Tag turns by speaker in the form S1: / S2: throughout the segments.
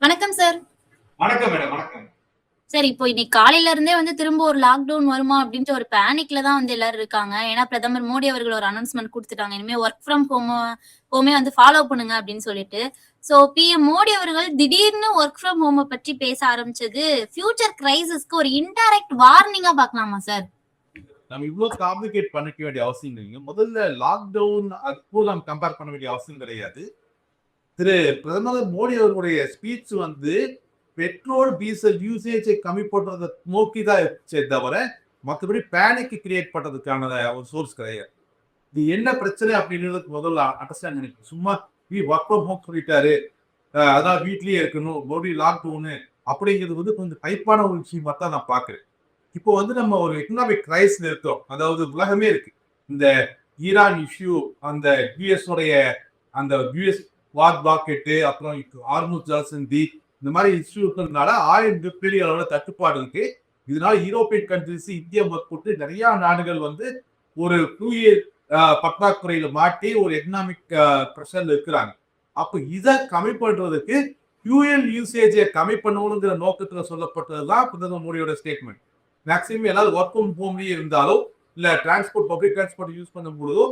S1: வணக்கம் சார்.
S2: வணக்கம் மேடம். வணக்கம்.
S1: சார் இப்போ இன்னைக்கு காலையில இருந்தே திரும்ப ஒரு லாக்டவுன் வருமா அப்படின்ற ஒரு பேனிக்ல தான் எல்லாரும் இருக்காங்க. ஏன்னா பிரதமர் மோடி அவர்கள் ஒரு அனௌன்ஸ்மென்ட் குடுத்துட்டாங்க. இனிமே வொர்க் ஃப்ரம் ஹோமே ஃபாலோ பண்ணுங்க அப்படின்னு சொல்லிட்டு. சோ பிஎம் மோடி அவர்கள் திடீர்னு வொர்க் ஃப்ரம் ஹோம பற்றி பேச ஆரம்பிச்சது ஃபியூச்சர் கிரைசிஸ்க்கு ஒரு இன்டைரக்ட் வார்னிங்கா பார்க்கலாமா சார்?
S2: நம்ம இவ்வளவு காம்ப்ளிகேட் பண்ணிக்க வேண்டிய அவசியம் இல்லைங்க. முதல்ல லாக்டவுன் அப்போ நம்ம கம்பேர் பண்ண வேண்டிய அவசியம் கிடையாது. திரு பிரதமர் மோடி அவர்களுடைய ஸ்பீச் பெட்ரோல் டீசல் யூசேஜை கம்மி பண்றதை நோக்கி தான் இருந்துச்சே தவிர மற்றபடி பேனிக் கிரியேட் பண்றதுக்கான ஒரு சோர்ஸ் கிடையாது. இது என்ன பிரச்சனை அப்படின்றதுக்கு முதல்ல அண்டர்ஸ்டாண்ட் நினைக்கும். சும்மா ஒர்க் ஃப்ரம் ஹோம் சொல்லிட்டாரு, அதான் வீட்லயே இருக்கணும், மோடி லாக்டவுனு அப்படிங்கிறது கொஞ்சம் டைப்பான ஒரு விஷயமா தான் நான் பாக்குறேன். இப்போ நம்ம ஒரு எக்கனாமிக் கிரைஸ்ல இருக்கோம். அதாவது உலகமே இருக்கு. இந்த ஈரான் இஷ்யூ, அந்த யுஎஸ் உடைய அந்த யுஎஸ் வார் ராக்கெட்டு, அப்புறம் ஹார்முஸ் ஜலசந்தி, இந்த மாதிரி இஷ்யூ இருக்கிறதுனால பெரிய அளவுல தட்டுப்பாடு இருக்கு. இதனால யூரோப்பியன் கண்ட்ரிஸ், இந்தியா போட்டு நிறைய நாடுகள் ஒரு பற்றாக்குறையில மாட்டி ஒரு எக்கனாமிக் பிரஷர்ல இருக்கிறாங்க. அப்ப இதை கம்மி பண்றதுக்கு ஃபியூயல் யூசேஜை கம்மி பண்ணணுங்கிற நோக்கத்துல சொல்லப்பட்டதுதான் பிரதமர் மோடியோட ஸ்டேட்மெண்ட். மேக்சிமம் எல்லாரும் ஒர்க் ஃப்ரம் ஹோம்லயே இருந்தாலும் இல்ல பப்ளிக் டிரான்ஸ்போர்ட் யூஸ் பண்ணும்போதோ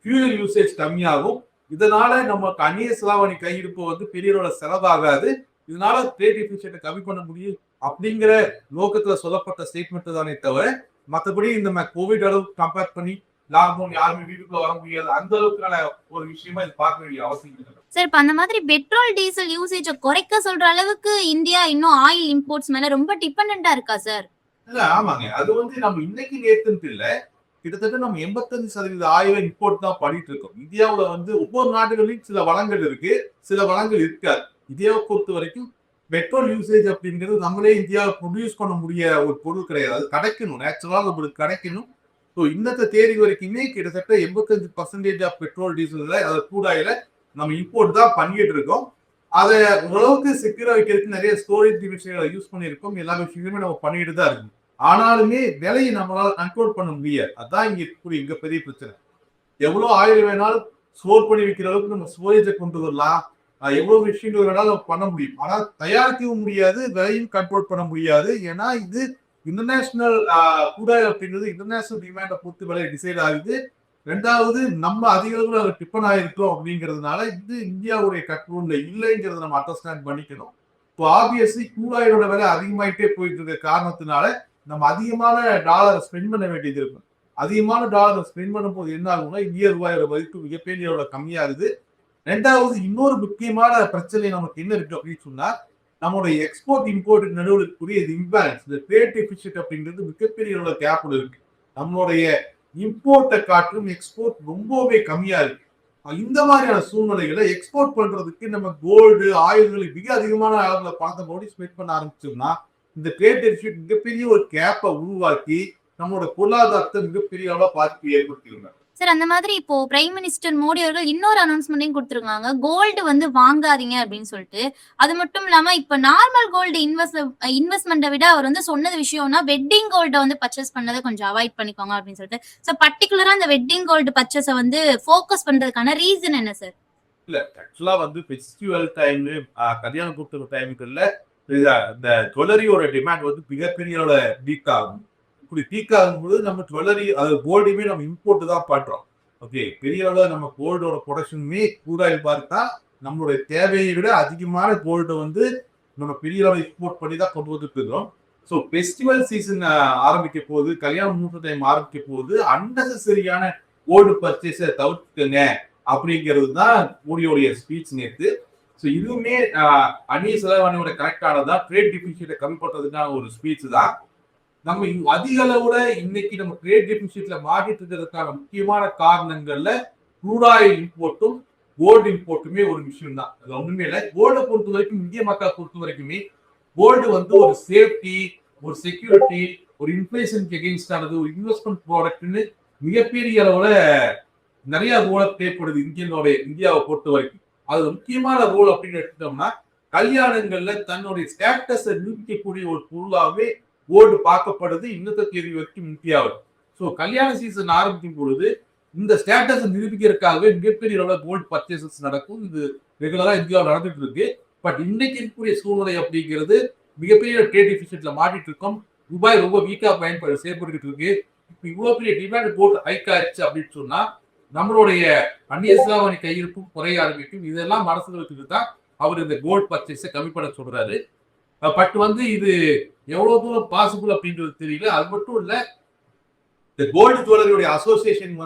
S2: ஃபியூயல் யூசேஜ் கம்மியாகும். இதனால நமக்கு அந்நிய செலாவணி கையிருப்பு பெரிய செலவாகாது. இதனால ட்ரேட் டெபிசிட்டை கம்மி பண்ண முடியும் அப்படிங்கிற நோக்கத்துல சொல்லப்பட்ட ஸ்டேட்மெண்ட் தானே தவிர மற்றபடி இந்த கோவிட் அளவுக்கு கம்பேர் பண்ணி லாக்டவுன் யாருமே வீட்டுக்குள்ள வர முடியாது அந்த அளவுக்கான ஒரு விஷயமா இது பார்க்க வேண்டிய அவசியம் இல்லை.
S1: சார் இப்ப அந்த மாதிரி பெட்ரோல் டீசல் யூசேஜ குறைக்க சொல்ற அளவுக்கு இந்தியா இன்னும் ஆயில் இம்போர்ட்ஸ் மேல ரொம்ப டிபெண்டன்டா இருக்கா சார்?
S2: இல்ல ஆமாங்க. அது நம்ம இன்னைக்கு நேத்துன்ட்டு இல்ல. கிட்டத்தட்ட நம்ம 85% ஆயில இம்போர்ட் தான் பண்ணிட்டு இருக்கோம். இந்தியாவுல ஒவ்வொரு நாடுகளிலும் சில வளங்கள் இருக்கு, சில வளங்கள் இருக்காது. இந்தியாவை பொறுத்த வரைக்கும் பெட்ரோல் யூசேஜ் அப்படிங்கிறது நம்மளே இந்தியாவை ப்ரொடியூஸ் பண்ண முடிய ஒரு பொருள் கிடையாது. அது கிடைக்கணும், நேச்சுரலா நம்மளுக்கு கிடைக்கணும். ஸோ இன்னத்த தேதி வரைக்குமே கிட்டத்தட்ட 85% ஆஃப் பெட்ரோல் டீசல்ல அதை க்ரூட் ஆயில நம்ம இம்போர்ட் தான் பண்ணிட்டு இருக்கோம். அதை ஓரளவுக்கு செக்யூரா வைக்கிறதுக்கு நிறைய ஸ்டோரேஜ் விஷயங்களை யூஸ் பண்ணியிருக்கோம். எல்லா விஷயங்களுமே நம்ம பண்ணிட்டு தான் இருக்கோம். ஆனாலுமே விலையை நம்மளால கண்ட்ரோல் பண்ண முடியாது. அதான் இங்க இருக்கக்கூடிய இங்க பெரிய பிரச்சனை. எவ்வளவு ஆயில் வேணாலும் ஸ்டோர் பண்ணி வைக்கிற அளவுக்கு நம்ம ஸ்டோரேஜை கொண்டு வரலாம், எவ்வளவு விஷயங்கள் வேணாலும் பண்ண முடியும். ஆனா தயாரிக்கவும் முடியாது, விலையும் கண்ட்ரோல் பண்ண முடியாது. ஏன்னா இது இன்டர்நேஷனல் கூடாய் அப்படிங்கிறது இன்டர்நேஷனல் டிமாண்டை பொறுத்து விலை டிசைட் ஆகுது. ரெண்டாவது நம்ம அதிக அளவில் அதை டிபெண்ட் ஆயிருக்கோம் அப்படிங்கிறதுனால இது இந்தியாவுடைய கண்ட்ரோல்ல இல்லைங்கிறத நம்ம அண்டர்ஸ்டாண்ட் பண்ணிக்கணும். இப்போ ஆப்வியஸ்லி கூடாயோட விலை அதிகமாயிட்டே போயிட்டு இருக்க காரணத்தினால நம்ம அதிகமான டாலரை ஸ்பெண்ட் பண்ண வேண்டியது இருக்கும். அதிகமான டாலரை ஸ்பெண்ட் பண்ணும்போது என்ன ஆகும்னா இந்திய ரூபாயோட மதிப்பு மிகப்பெரிய அளவுல கம்மியாகுது. ரெண்டாவது இன்னொரு முக்கியமான பிரச்சனை நமக்கு என்ன இருக்கு அப்படின்னு சொன்னா நம்மளுடைய எக்ஸ்போர்ட் இம்போர்ட் நடுவில் இருக்கக்கூடிய இம்பேலன்ஸ், இந்த ட்ரேட் டெபிசிட் அப்படிங்கிறது மிகப்பெரிய அளவுல கேப்ல இருக்கு. நம்மளுடைய இம்போர்ட்டை காட்டும் எக்ஸ்போர்ட் ரொம்பவே கம்மியா இருக்கு. இந்த மாதிரியான சூழ்நிலைகளை எக்ஸ்போர்ட் பண்றதுக்கு நம்ம கோல்டு, ஆயுள்களை மிக அதிகமான அளவுல பணத்தை மோடி ஸ்பெண்ட் பண்ண ஆரம்பிச்சோம்னா இந்த ட்ரேட் டெபிசிட் மிகப்பெரிய ஒரு கேப்பை உருவாக்கி நம்மளோட பொருளாதாரத்தை மிகப்பெரிய அளவுல பாதிப்பு ஏற்படுத்தியிருந்தாங்க.
S1: சார் அந்த மாதிரி இப்போ பிரைம் மினிஸ்டர் மோடி அவர்கள் இன்னொரு அனௌன்ஸ்மெண்ட்டையும் கொடுத்திருக்காங்க. கோல்டு வாங்காதீங்க அப்படின்னு சொல்லிட்டு. அது மட்டும் இல்லாம இப்ப நார்மல் கோல்டு இன்வெஸ்ட்மெண்ட்டை விட அவர் சொன்னது விஷயம்னா வெட்டிங் கோல்ட பர்ச்சேஸ் பண்ணதை கொஞ்சம் அவாய்ட் பண்ணிக்கோங்க அப்படின்னு சொல்லிட்டு. சோ பர்டிகுலரா அந்த வெட்டிங் கோல்டு பர்ச்சேஸ ஃபோக்கஸ் பண்றதுக்கான ரீசன் என்ன சார்?
S2: இல்ல ஆக்சுவலா ஃபெஸ்டிவல் டைம், கல்யாண கூட்டுற டைமுக்குள்ள இந்த ஜுவல்லரியோட டிமாண்ட் மிகப்பெரிய வீக் ஆகும். இப்படி பீக் ஆகும்போது நம்ம ஜுவல்லரி அது கோல்டுமே நம்ம இம்போர்ட் தான் பண்றோம். ஓகே, பெரிய அளவில் நம்ம கோல்டோட ப்ரொடக்ஷனுமே கூடாயில் பார்த்தா நம்மளுடைய தேவையை விட அதிகமான கோல்டு நம்ம பெரிய அளவில் இம்போர்ட் பண்ணி தான் கொண்டு வந்துட்டு இருக்கோம். ஸோ ஃபெஸ்டிவல் சீசன் ஆரம்பிக்க போகுது, கல்யாண மூன்று டைம் ஆரம்பிக்க போகுது, அன்னெசரியான கோல்டு பர்ச்சேஸை தவிர்த்துங்க அப்படிங்கிறது தான் மோடியோடைய ஸ்பீச் நேற்று. ஸோ இதுவுமே அந்நிய செலவாணியோட கரெக்டானதான், ட்ரேட் டெபிசிட்டை கம்மி பண்றதுக்கான ஒரு ஸ்பீச் தான். நம்ம அதிக அளவுல இன்னைக்கு நம்ம ட்ரேட் டெபிசிட்ல மாறிட்டு இருக்கிறதுக்கான முக்கியமான காரணங்கள்ல க்ரூட் ஆயில் இம்போர்ட்டும் கோல்டு இம்போர்ட்டுமே ஒரு விஷயம் தான். அது ஒண்ணுமே இல்லை. கோல்டை பொறுத்த வரைக்கும் இந்திய மக்களை பொறுத்த வரைக்குமே கோல்டு ஒரு சேஃப்டி, ஒரு செக்யூரிட்டி, ஒரு இன்ஃபிளேஷனுக்கு எகெயின்ஸ்ட் ஆனது, ஒரு இன்வெஸ்ட்மெண்ட் ப்ராடக்ட்னு மிகப்பெரிய அளவுல நிறைய ரோலை தேவைப்படுது இந்தியாவை பொறுத்த வரைக்கும். அது முக்கியமான ரோல் அப்படின்னு எடுத்துட்டோம்னா கல்யாணங்கள்ல தன்னுடைய ஸ்டேட்டஸை நிரூபிக்கக்கூடிய ஒரு பொருளாகவே கோல்டு பார்க்கப்படுது. இன்னத்த தேதி வரைக்கும் முக்கியாவது. ஸோ கல்யாண சீசன் ஆரம்பிக்கும் பொழுது இந்த ஸ்டேட்டஸை நிரூபிக்கிறதுக்காகவே மிகப்பெரிய அளவில் கோல்டு பர்ச்சேசஸ் நடக்கும். இது ரெகுலரா இந்தியாவில் நடந்துட்டு இருக்கு. பட் இன்னைக்கு இருக்கக்கூடிய சூழ்நிலை அப்படிங்கிறது மிகப்பெரிய ட்ரேட் டிஃபிசிட்ல மாட்டிட்டு இருக்கோம். ரூபாய் ரொம்ப வீக்கா செயல்பட்டு இருக்கு. இப்ப இவ்வளவு பெரிய டிமாண்ட் போட்டு ஹைக் ஆயிடுச்சு அப்படின்னு சொன்னா நம்மளுடைய அந்நிய செலாவணி கையிருப்பும் குறைய ஆரம்பிக்கும். இதெல்லாம் மனசுல வச்சுட்டு தான் அவர் இந்த கோல்ட் பர்ச்சேஸை கம்மி பண்ண சொல்றாரு. பட் இது எவ்வளவு தூரம் பாசிபிள் அப்படின்றது தெரியல. அது மட்டும் இல்ல, இந்த கோல்டு ஜுவல்லரியுடைய அசோசியேஷன்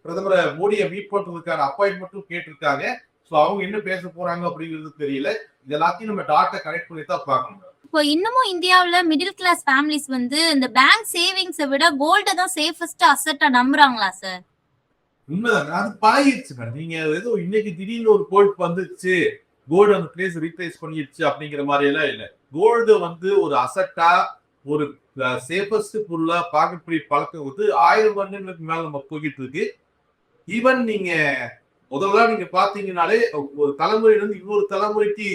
S2: பிரதமரை மோடியை மீட் பண்றதுக்கான அப்பாயின்மெண்ட்டும் கேட்டிருக்காங்க. சோ அவங்க என்ன பேச போறாங்க அப்படிங்கிறது தெரியல. இது எல்லாத்தையும் நம்ம டாட்டா கனெக்ட் பண்ணி தான் பார்க்கணும்.
S1: இப்போ இன்னமும் இந்தியாவுல மிடில் கிளாஸ் ஃபேமிலிஸ் இந்த பேங்க் சேவிங்ஸை விட கோல்ட தான் சேஃபஸ்ட் அசெட்டா நம்புறாங்களா சார்?
S2: உண்மைதான், அது பழகிடுச்சுங்க. நீங்க ஏதோ இன்னைக்கு திடீர்னு ஒரு கோல்டு வந்துச்சு, கோல்டு அந்த பிளேஸ் ரீப்ளேஸ் பண்ணிடுச்சு அப்படிங்கிற மாதிரி எல்லாம் இல்ல. கோல்டு ஒரு அசட்டா, ஒரு சேஃபஸ்ட் பொருளா பார்க்கக்கூடிய பழக்கம் 1000 வருடங்களுக்கு மேல நம்ம போய்கிட்டு இருக்கு. ஈவன் நீங்க முதல்ல நீங்க பாத்தீங்கன்னாலே ஒரு தலைமுறையிலிருந்து இன்னொரு தலைமுறைக்கு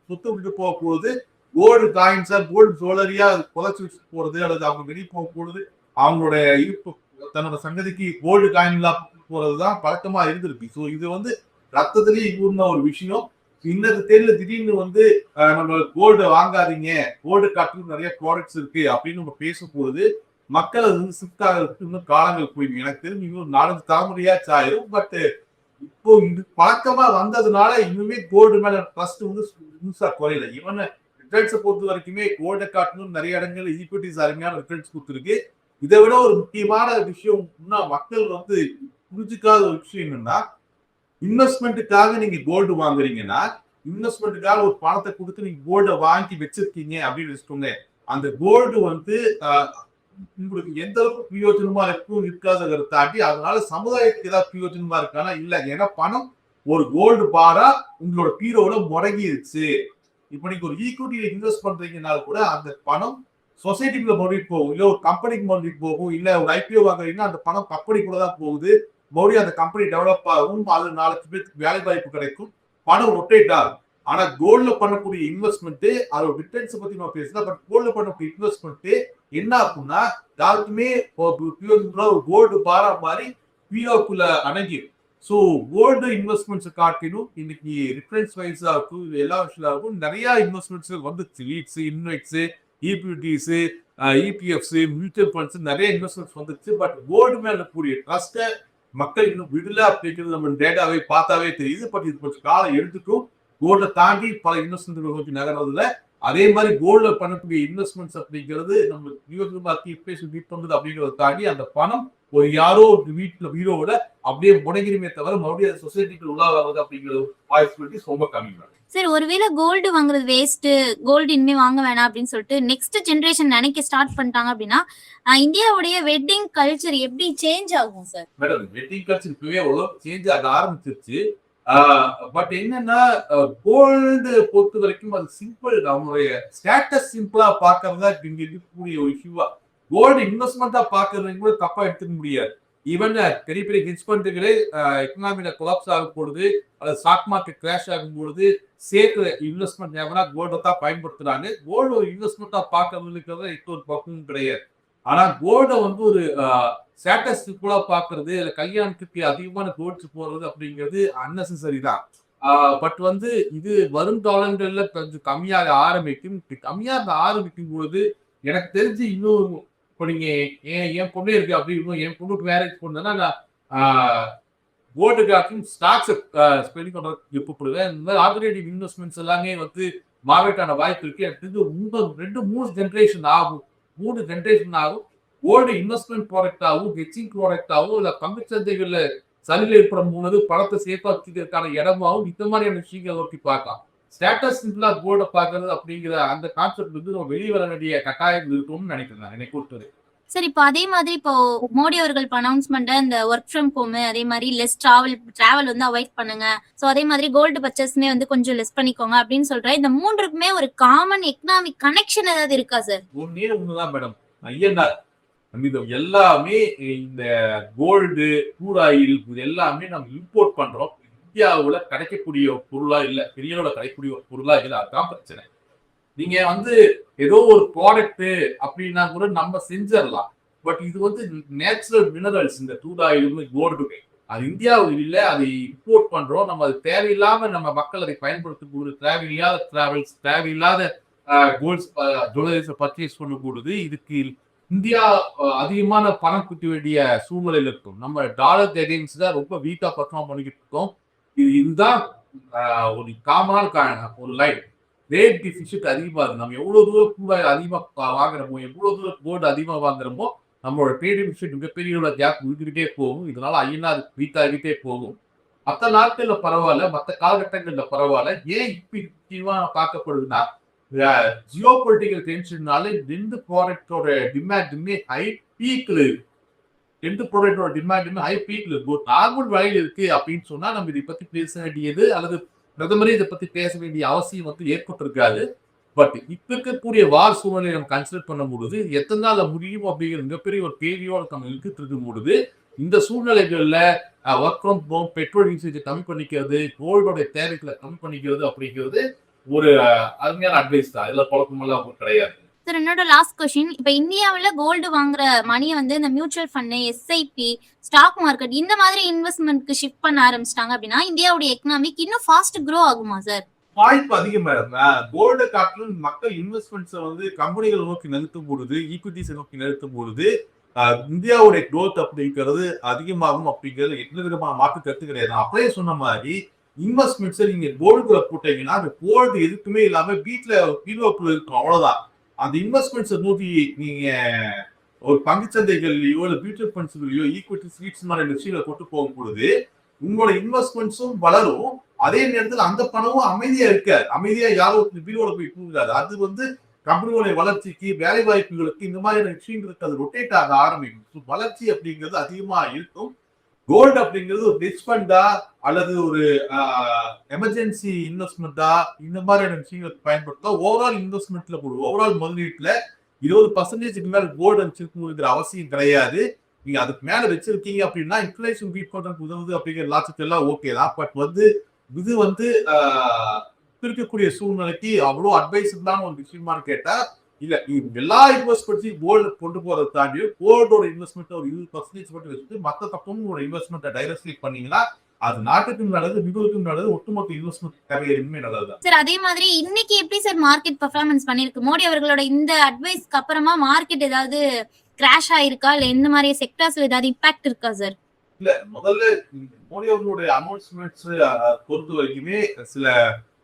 S2: சொத்து விட்டு போக போகுது கோல்டு காயின்ஸா, கோல்டு ஜுவல்லரியா புதைச்சு வச்சு போறது, அல்லது அவங்க வெளியே போக போறது, அவங்களுடைய இருப்பு தன்னோட சங்கதிக்கு கோல்டு காயின்லாம் போறதுதான் பழக்கமா இருந்திருக்கு. ஸோ இது ரத்தத்திலேயே ஊர்ன ஒரு விஷயம். இன்னது தெரியல, திடீர்னு நம்ம கோல்டு வாங்காதீங்க, கோல்டு காட்டுறது நிறைய ப்ராடக்ட்ஸ் இருக்கு அப்படின்னு நம்ம பேசும்போது மக்கள் அது ஷிஃப்ட் ஆகிறதுக்கு இன்னும் காலங்கள் போயிடும். எனக்கு தெரிஞ்சு இன்னும் 4 தலைமுறையாச்சும் ஆயிரும். பட் இப்போ இது பழக்கமா வந்ததுனால இன்னுமே கோல்டு மேல ட்ரஸ்ட் புதுசா குறையல. ஈவன் ரிட்டர்ன்ஸை பொறுத்த வரைக்குமே கோல்டை காட்டணும் நிறைய இடங்கள் ஈக்விட்டிஸ் அருமையான ரிட்டர்ன்ஸ் கொடுத்துருக்கு. இதை விட ஒரு முக்கியமான விஷயம் மக்கள் புரிஞ்சுக்காத ஒரு விஷயம் என்னன்னா, இன்வெஸ்ட்மெண்ட்டுக்காக நீங்க கோல்டு வாங்குறீங்கன்னா, இன்வெஸ்ட்மெண்ட்டுக்காக ஒரு பணத்தை கொடுத்து நீங்க கோல்டை வாங்கி வச்சிருக்கீங்க அப்படின்னு வச்சுக்கோங்க. அந்த கோல்டு உங்களுக்கு எந்த அளவுக்கு பிரயோஜனமா இருக்கும் இருக்காததை தாண்டி அதனால சமுதாயத்துக்கு ஏதாவது பிரயோஜனமா இருக்கானா இல்ல. ஏன்னா பணம் ஒரு கோல்டு பாரா உங்களோட பீரோல முடங்கிருச்சு. இப்ப நீங்க ஒரு ஈக்விட்டியில இன்வெஸ்ட் பண்றீங்கனால கூட அந்த பணம் சொசைட்டிக்குள்ள மறுபடியும் போகும், இல்ல ஒரு கம்பெனிக்கு மறுபடியும் போகும், இல்ல ஒரு ஐபிஓ வாங்குறீங்கன்னா அந்த பணம் கம்பெனிக்குள்ள தான் போகுது. மறுபடியும் அந்த கம்பெனி டெவலப் ஆகும், அது 4 பேருக்கு வேலை வாய்ப்பு கிடைக்கும், பணம் ரொட்டேட் ஆகும். ஆனா கோல்ட்ல பண்ணக்கூடிய இன்வெஸ்ட்மெண்ட், அதோட ரிட்டர்ன்ஸ் பத்தி நம்ம பேசலாம். பட் கோல்ட்ல பண்ணக்கூடிய இன்வெஸ்ட்மெண்ட் என்ன ஆகும்னா யாருக்குமே ஒரு கோல்டு பாரா மாதிரி பீரோக்குள்ள அடங்கிடும். ஸோ கோல்டு இன்வெஸ்ட்மெண்ட்ஸ் காட்டிலும் இன்னைக்கு ரிஃபரன்ஸ் வைஸா இருக்கும், எல்லா விஷயமாகவும் நிறைய இன்வெஸ்ட்மெண்ட்ஸ் வந்துச்சு. லீட்ஸ், இன்வெக்ட்ஸ், இபிடிஸ், இபிஎஃப்ஸ், மியூச்சுவல் ஃபண்ட்ஸ் நிறைய இன்வெஸ்ட்மெண்ட்ஸ் வந்துச்சு. பட் கோல்டு மேல கூடிய ட்ரஸ்ட்டை மக்கள் இன்னும் விடல அப்படிங்கிறது நம்ம டேட்டாவை பார்த்தாவே தெரியுது. பட் இது கொஞ்சம் காலம் எடுத்துக்கும். கோல்டை தாண்டி பல இன்வெஸ்ட்மெண்ட் நோக்கி நகர்றதுல அதே மாதிரி கோல்ட்ல பண்ணக்கூடிய இன்வெஸ்ட்மெண்ட்ஸ் அப்படிங்கிறது நம்ம பண்றது அப்படிங்கிறத தாண்டி அந்த பணம் ஒரு யாரோ ஒரு வீரோட அப்படியே முடங்கிருமே தவிர மறுபடியும் சொசைட்டிக்கு உள்ளாவது அப்படிங்கிறது பாசிபிலிட்டிஸ் ரொம்ப கம்மி தான்.
S1: சரி, ஒருவேளை கோல்டு வாங்குறது வேஸ்ட், கோல்டு இனிமே வாங்க வேணாம் அப்படின்னு சொல்லிட்டு நெக்ஸ்ட் ஜெனரேஷன் நினைக்க ஸ்டார்ட் பண்ணிட்டாங்க அப்படின்னா இந்தியாவுடைய வெட்டிங் கல்ச்சர் எப்படி சேஞ்ச் ஆகும் சார்?
S2: மேடம், வெட்டிங் கல்ச்சர் இப்பவே சேஞ்ச் ஆக ஆரம்பிச்சிருச்சு. பட் என்னன்னா கோல்டு பொறுத்த வரைக்கும் அது சிம்பிள், நம்மளுடைய ஸ்டேட்டஸ் சிம்பிளா பாக்குறதா இங்க இருக்கக்கூடிய ஒரு இஷ்யூவா. கோல்டு இன்வெஸ்ட்மெண்டா பாக்குறது கூட தப்பா எடுத்துக்க முடியாது. ஈவன் பெரிய பெரிய ஹெட்ஜ் ஃபண்டுகளே எக்கனாமில கொலாப்ஸ் ஆகும் பொழுது, அது ஸ்டாக் மார்க்கெட் கிராஷ் ஆகும் பொழுது சேர்க்கிற இன்வெஸ்ட்மெண்ட் எவனா கோல்டை தான் பயன்படுத்துறாங்க. கோல்டு ஒரு இன்வெஸ்ட்மெண்டா பாக்குறதுங்கிறத ஒரு பக்கம் கிடையாது. ஆனா கோல்டை ஒரு ஸ்டேட்டஸ் சிம்பிளா பாக்குறது, இல்ல கல்யாணத்துக்கு அதிகமான கோல்ட்ஸ் போறது அப்படிங்கிறது அன்னெசரி தான். பட் இது வரும் காலங்கள்ல கொஞ்சம் கம்மியாக ஆரம்பிக்கும். கம்மியாக ஆரம்பிக்கும் பொழுது எனக்கு தெரிஞ்சு இன்னும் இப்போ நீங்க என் பொண்ணே இருக்கு அப்படி இன்னும் என் பொண்ணுக்கு மேரேஜ் பண்ணா நான் கோல்டுக்காகவும் ஸ்டாக்ஸ் ஸ்பெண்ட் பண்றதுக்கு விருப்பப்படுவேன். இந்த மாதிரி ஆல்டர்னேட்டிவ் இன்வெஸ்ட்மெண்ட்ஸ் எல்லாமே மார்க்கெட்டான வாய்ப்பு இருக்கு. எனக்கு தெரிஞ்சு 3 ஜென்ரேஷன் ஆகும். 3 ஜென்ரேஷன் ஆகும். கோல்டு இன்வெஸ்ட்மெண்ட் ப்ராடக்டாகவும், ஹெட்சிங் ப்ராடக்டாகவும், இல்ல பங்கு சந்தைகள்ல சரிவில் ஏற்படும் போது பணத்தை சேர்ப்பதற்கான இடமாகவும் இந்த மாதிரியான விஷயங்களை நோக்கி பார்க்கலாம். ஸ்டேட்டஸ் சிம்பிளா கோல்டை பார்க்கறது அப்படிங்கிற அந்த கான்செப்ட் நம்ம வெளியே வர வேண்டிய கட்டாயம் இருக்கும்னு நினைக்கிறேன் என்னை கூப்பிட்டு.
S1: சரி, இப்போ அதே மாதிரி இப்போ மோடி அவர்கள் அனௌன்ஸ்மெண்ட் இந்த ஒர்க் ஃப்ரம் ஹோம், அதே மாதிரி லெஸ் டிராவல் அவாய்ட் பண்ணுங்க, ஸோ அதே மாதிரி கோல்டு பர்ச்சேஸ்மே கொஞ்சம் லெஸ் பண்ணிக்கோங்க அப்படின்னு சொல்றேன். இந்த 3க்குமே ஒரு காமன் எக்கனாமிக் கனெக்ஷன் ஏதாவது இருக்கா சார்?
S2: ஒண்ணுதான் மேடம், ஐயனார் எல்லாமே இந்த கோல்டு, க்ரூட் ஆயில் இது எல்லாமே நம்ம இம்போர்ட் பண்றோம். இந்தியாவுல கிடைக்கக்கூடிய பொருளா இல்ல, பெரிய அளவுல கிடைக்கக்கூடிய ஒரு பொருளா இல்ல. அதுதான் பிரச்சனை. நீங்க ஏதோ ஒரு ப்ராடக்ட் அப்படின்னா கூட நம்ம செஞ்சிடலாம். பட் இது நேச்சுரல் மினரல்ஸ், இந்த க்ரூட் ஆயில், கோல்டு அது இந்தியாவில் இல்ல, அதை இம்போர்ட் பண்றோம். நம்ம அது தேவையில்லாம நம்ம மக்கள் அதை பயன்படுத்தக்கூடிய தேவையில்லாத டிராவல்ஸ், தேவையில்லாத கோல்ட்ஸ் ஜுவல்லரிஸை பர்ச்சேஸ் பண்ணக்கூடாது. இதுக்கு இந்தியா அதிகமான பணம் குத்த வேண்டிய சூழ்நிலையில் இருக்கும். நம்ம டாலர் எகெயின்ஸ்ட் தான் ரொம்ப வீக்கா பர்ஃபார்ம் பண்ணிக்கிட்டு இருக்கோம். இதுதான் ஒரு காமனான ஒரு லைன். ரேட் டிஃபிசிட் அதிகமா இருக்கு. நம்ம எவ்வளவு தூரம் கூட அதிகமா வாங்குறோமோ, எவ்வளவு தூரம் கோல்டு அதிகமா வாங்குறோமோ, நம்மளோட ட்ரேட் டிஃபிசிட் மிகப்பெரிய கேப் விட்டுக்கிட்டே போகும். இதனால ஐஎன்ஆர் வீக் ஆகிட்டே போகும். மற்ற நாட்கள்ல பரவாயில்ல, மற்ற காலகட்டங்கள்ல பரவாயில்ல. ஏன் இப்ப முக்கியமா பார்க்கப்படுதுன்னா, ஜியோ பொலிட்டிக்கல் டென்ஷன்னால ரெண்டு ப்ராடக்டோட டிமாண்டுமே ஹை பீக்ல இருக்கு. ரெண்டு ப்ராடக்டோட டிமாண்டுமே ஹை பீக்ல இருக்கு. ஒரு நார்மல் வகையில் இருக்கு அப்படின்னு சொன்னா நம்ம இதை பத்தி பேச வேண்டியது அல்லது பிரதமரே இதை பத்தி பேச வேண்டிய அவசியம் ஏற்பட்டிருக்காது. பட் இப்ப இருக்கக்கூடிய வார் சூழ்நிலையை நம்ம கன்சிடர் பண்ணும் பொழுது எத்தனை நாள் முடியும் அப்படிங்கிற மிகப்பெரிய ஒரு கேள்வியோட நம்ம இருக்கிட்டு இருக்கும் பொழுது இந்த சூழ்நிலைகள்ல ஒர்க் ஃப்ரம் ஹோம், பெட்ரோல் யூசேஜை கம்மி பண்ணிக்கிறது, கோல்டோட தேவைகளை கம்மி பண்ணிக்கிறது அப்படிங்கிறது ஒரு அருமையான அட்வைஸ் தான். இதுல குழப்பமெல்லாம் கிடையாது.
S1: சார், என்னோட லாஸ்ட் கொஸ்டின், இப்ப இந்தியாவுல கோல்டு வாங்குற மணியை இந்த mutual fund, SIP, stock market இந்த மாதிரி இன்வெஸ்ட்மெண்ட்க்கு ஷிஃப்ட் பண்ண ஆரம்பிச்சிட்டாங்க அப்படின்னா இந்தியாவுடைய எக்கனாமிக் இன்னும் ஃபாஸ்ட் க்ரோ ஆகுமா சார்?
S2: வாய்ப்பு அதிகமா இருந்தா கோல்டு காட்டிலும் மக்கள் இன்வெஸ்ட்மெண்ட்ஸை கம்பெனிகள் நோக்கி நிறுத்தும் பொழுது, ஈக்விட்டிஸை நோக்கி நிறுத்தும் பொழுது இந்தியாவுடைய க்ரோத் அப்படிங்கிறது அதிகமாகும் அப்படிங்கிறது எந்த விதமான மாற்று கருத்து கிடையாது. அப்படியே சொன்ன மாதிரி இன்வெஸ்ட்மெண்ட்ஸை நீங்க கோல்டுக்குள்ள போட்டீங்கன்னா அந்த கோல்டு எதுக்குமே இல்லாம வீட்டுல பீரோக்குள்ள இருக்கும், அவ்வளவுதான். அந்த இன்வெஸ்ட்மெண்ட்ஸை நோக்கி நீங்க ஒரு பங்குச்சந்தைகள்லயோ இல்ல மியூச்சுவல் ஃபண்ட்ஸ்லயோ ஈக்விட்டி ஸ்வீட்ஸ் மாதிரி விஷயங்களை கொண்டு போகும் பொழுது உங்களோட இன்வெஸ்ட்மெண்ட்ஸும் வளரும். அதே நேரத்தில் அந்த பணமும் அமைதியா இருக்காது. அமைதியா யாரும் பீரோல போய் தூங்காது. அது கம்பெனியோட வளர்ச்சிக்கு, வேலை வாய்ப்புகளுக்கு இந்த மாதிரியான விஷயங்களுக்கு அது ரொட்டேட் ஆக ஆரம்பிக்கும். வளர்ச்சி அப்படிங்கிறது அதிகமா இருக்கும். கோல்டு அப்படிங்கிறது ஒரு ஹெட்ஜ் ஃபண்டா அல்லது ஒரு எமர்ஜென்சி இன்வெஸ்ட்மெண்டா இந்த மாதிரியான விஷயங்களுக்கு பயன்படுத்தா ஓவரால் இன்வெஸ்ட்மெண்ட்ல ஓவரால் முதலீட்டுல 20% மேல கோல்டு வச்சிருக்கணுங்கிற அவசியம் கிடையாது. நீங்க அதுக்கு மேல வச்சிருக்கீங்க அப்படின்னா இன்ஃபிளேஷன் பீட் பண்றதுக்கு உதவுது அப்படிங்கிற லாஜிக் எல்லாம் ஓகே தான். பட் இது இருக்கக்கூடிய சூழ்நிலைக்கு அவ்வளவு அட்வைஸ் தான் ஒரு விஷயமானு கேட்டா இல்ல. எல்லா இன்வெஸ்ட்மெண்ட்ஸையும் கோல்டு கொண்டு போறதை தாண்டி கோல்டோட இன்வெஸ்ட்மெண்ட் ஒரு 20% மட்டும் வச்சுட்டு மற்ற தப்பும் ஒரு இன்வெஸ்ட்மெண்ட் டைவர்சிஃபை பண்ணீங்கன்னா அது நாட்டுக்கும் நல்லது, மிகவும் நல்லது, ஒட்டுமொத்த இன்வெஸ்ட்மெண்ட் தேவையுமே நல்லது.
S1: சார், அதே மாதிரி இன்னைக்கு எப்படி சார் மார்க்கெட் பெர்ஃபார்மன்ஸ் பண்ணிருக்கு? மோடி அவர்களோட இந்த அட்வைஸ்க்கு அப்புறமா மார்க்கெட் ஏதாவது கிராஷ் ஆயிருக்கா, இல்ல இந்த மாதிரி செக்டர்ஸ்ல ஏதாவது இம்பாக்ட் இருக்கா சார்?
S2: இல்ல, முதல்ல மோடி அவர்களுடைய அனௌன்ஸ்மெண்ட்ஸ் பொறுத்த வரைக்குமே சில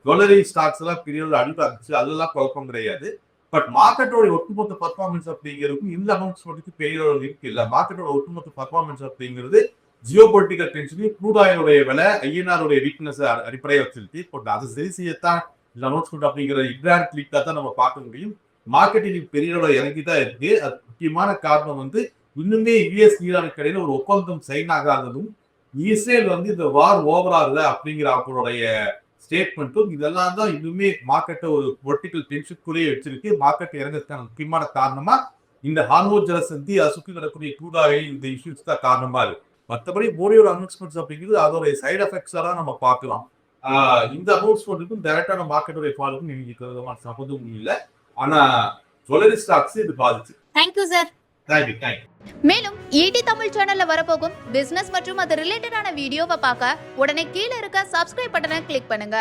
S2: ஜுவல்லரி ஸ்டாக்ஸ் எல்லாம் பெரிய அடிப்பாச்சு, அதெல்லாம் குழப்பம் கிடையாது. பட் மார்க்கெட்டோட ஒட்டுமொத்த பர்ஃபார்மன்ஸ் அப்படிங்கிறதுக்கும் இந்த அனௌன்ஸ்மெண்ட்டுக்கு பெரிய இருக்கு இல்ல. மார்க்கெட்டோட ஒட்டுமொத்த பர்ஃபார்மன்ஸ் அப்படிங்கிறது ஜியோ பொலிட்டிக்கல் டென்ஷன், க்ரூட் ஆயிலுடைய விலை, ஐஎன்ஆருடைய வீக்னஸ் அடிப்படையை வச்சிருக்கு. பட் அதை சரி செய்யத்தான் இந்த அனௌன்ஸ்மெண்ட் அப்படிங்கிற இன்டர்நெட் லீக்கா தான் நம்ம பார்க்க முடியும். மார்க்கெட்டிங் பெரிய இறங்கி தான் இருக்கு. அது முக்கியமான காரணம் இன்னுமே யுஎஸ் ஈரானுக்கு இடையில ஒரு ஒப்பந்தம் சைன் ஆகாததும், இஸ்ரேல் இந்த வார் ஓவர் ஆகல அப்படிங்கிற அவங்களுடைய ஸ்டேட்மெண்ட்டும் இதெல்லாம் தான் இன்னுமே மார்க்கெட்டை ஒரு பொலிட்டிக்கல் டென்ஷனுக்குள்ளேயே வச்சிருக்கு. மார்க்கெட் இறங்கிறதுக்கான முக்கியமான காரணமா இந்த ஹார்மோஸ் ஜலசந்தி, அதை சுற்றி நடக்கூடிய கூடாக இந்த இஷ்யூஸ் தான் காரணமா இருக்கு. மற்றபடி மோடியோட அனௌன்ஸ்மெண்ட்ஸ் அப்படிங்கிறது அதோடைய சைட் எஃபெக்ட்ஸா தான் நம்ம பார்க்கலாம். இந்த அனௌன்ஸ்மெண்ட்டுக்கும் டைரக்டான மார்க்கெட்டோட ஃபாலுக்கும் நீங்க சம்பந்தமும் இல்லை. ஆனா ஜுவல்லரி ஸ்டாக்ஸ் இது பாதிச்சு.
S1: Thank you sir.
S3: மேலும் ஈடி தமிழ் சேனல்ல வரப்போகும் பிசினஸ் மற்றும் அது ரிலேட்டடான வீடியோவை பார்க்க உடனே கீழே இருக்க சப்ஸ்கிரைப் பட்டனை கிளிக் பண்ணுங்க.